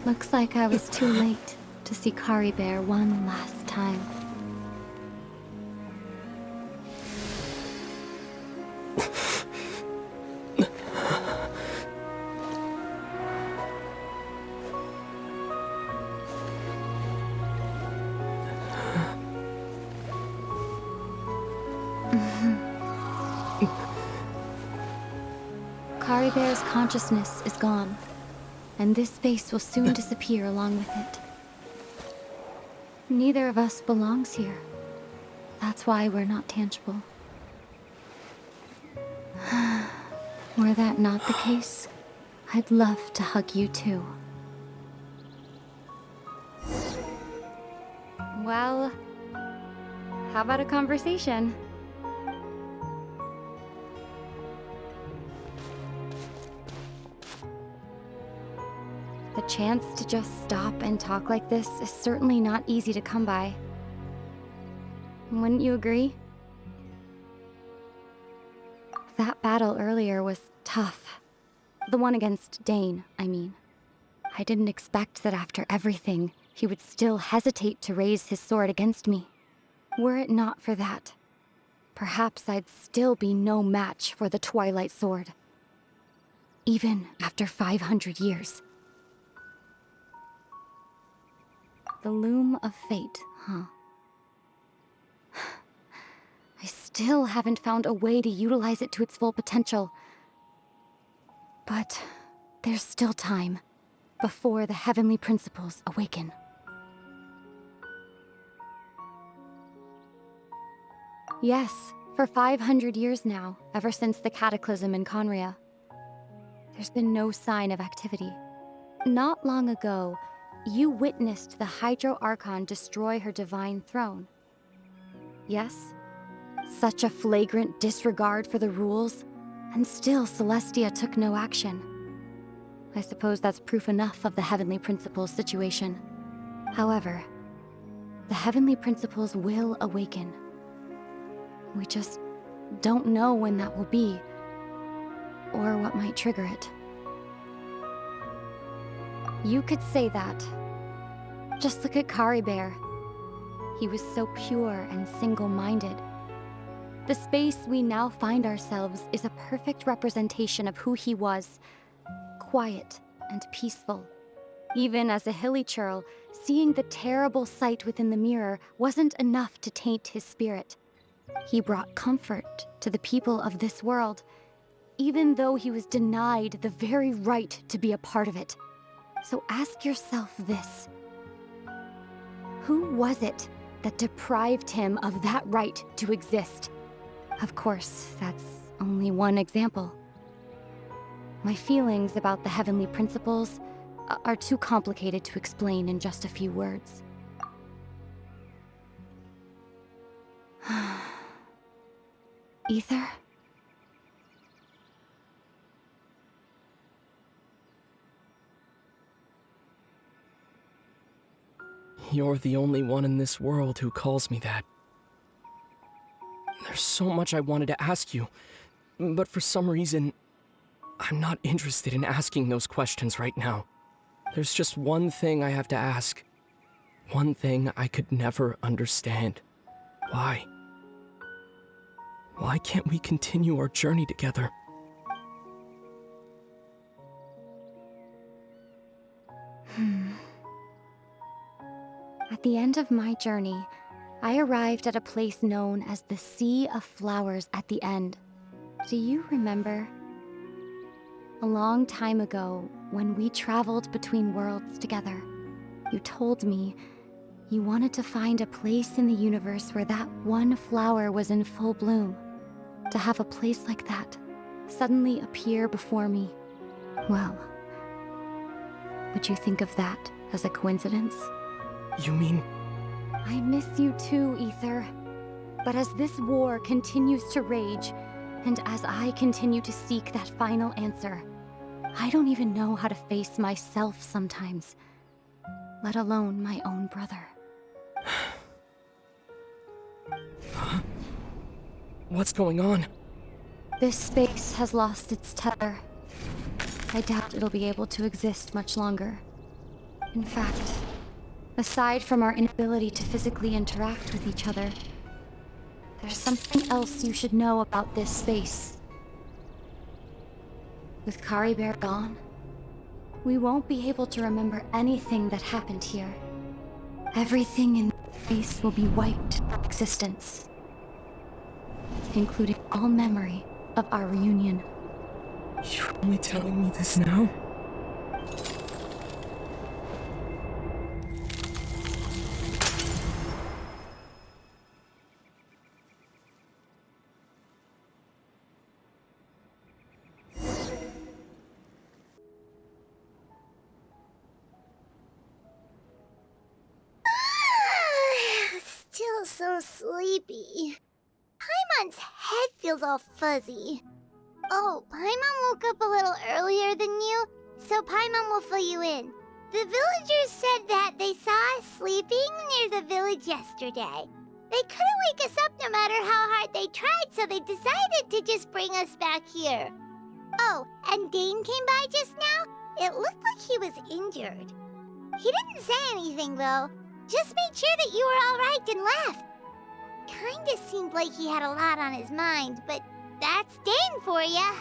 Looks like I was too late to see Khaenri'ah one last time. Khaenri'ah's consciousness is gone, and this space will soon disappear along with it. Neither of us belongs here. That's why we're not tangible. Were that not the case, I'd love to hug you too. Well, how about a conversation? The chance to just stop and talk like this is certainly not easy to come by. Wouldn't you agree? That battle earlier was tough. The one against Dane, I mean. I didn't expect that after everything, he would still hesitate to raise his sword against me. Were it not for that, perhaps I'd still be no match for the Twilight Sword. Even after 500 years. The Loom of Fate, huh? I still haven't found a way to utilize it to its full potential. But there's still time before the heavenly principles awaken. Yes, for 500 years now, ever since the cataclysm in Khaenri'ah, there's been no sign of activity. Not long ago, you witnessed the Hydro Archon destroy her divine throne. Yes? Such a flagrant disregard for the rules, and still Celestia took no action. I suppose that's proof enough of the Heavenly Principles situation. However, the Heavenly Principles will awaken. We just don't know when that will be, or what might trigger it. You could say that. Just look at Khaenri'ah. He was so pure and single-minded. The space we now find ourselves is a perfect representation of who he was. Quiet and peaceful. Even as a hilly churl, seeing the terrible sight within the mirror wasn't enough to taint his spirit. He brought comfort to the people of this world, even though he was denied the very right to be a part of it. So ask yourself this. Who was it that deprived him of that right to exist? Of course, that's only one example. My feelings about the heavenly principles are too complicated to explain in just a few words. Aether? You're the only one in this world who calls me that. There's so much I wanted to ask you, but for some reason, I'm not interested in asking those questions right now. There's just one thing I have to ask. One thing I could never understand. Why? Why can't we continue our journey together? At the end of my journey, I arrived at a place known as the Sea of Flowers at the end. Do you remember? A long time ago, when we traveled between worlds together, you told me you wanted to find a place in the universe where that one flower was in full bloom. To have a place like that suddenly appear before me. Well, would you think of that as a coincidence? You mean... I miss you too, Aether. But as this war continues to rage, and as I continue to seek that final answer, I don't even know how to face myself sometimes, let alone my own brother. What's going on? This space has lost its tether. I doubt it'll be able to exist much longer. In fact, aside from our inability to physically interact with each other, there's something else you should know about this space. With Khaenri'ah gone, we won't be able to remember anything that happened here. Everything in this space will be wiped from existence, including all memory of our reunion. You're only telling me this now? Still so sleepy. Paimon's head feels all fuzzy. Oh, Paimon woke up a little earlier than you, so Paimon will fill you in. The villagers said that they saw us sleeping near the village yesterday. They couldn't wake us up no matter how hard they tried, so they decided to just bring us back here. Oh, and Dane came by just now. It looked like he was injured. He didn't say anything, though. Just made sure that you were all right and left. Kinda seemed like he had a lot on his mind, but that's Dane for ya.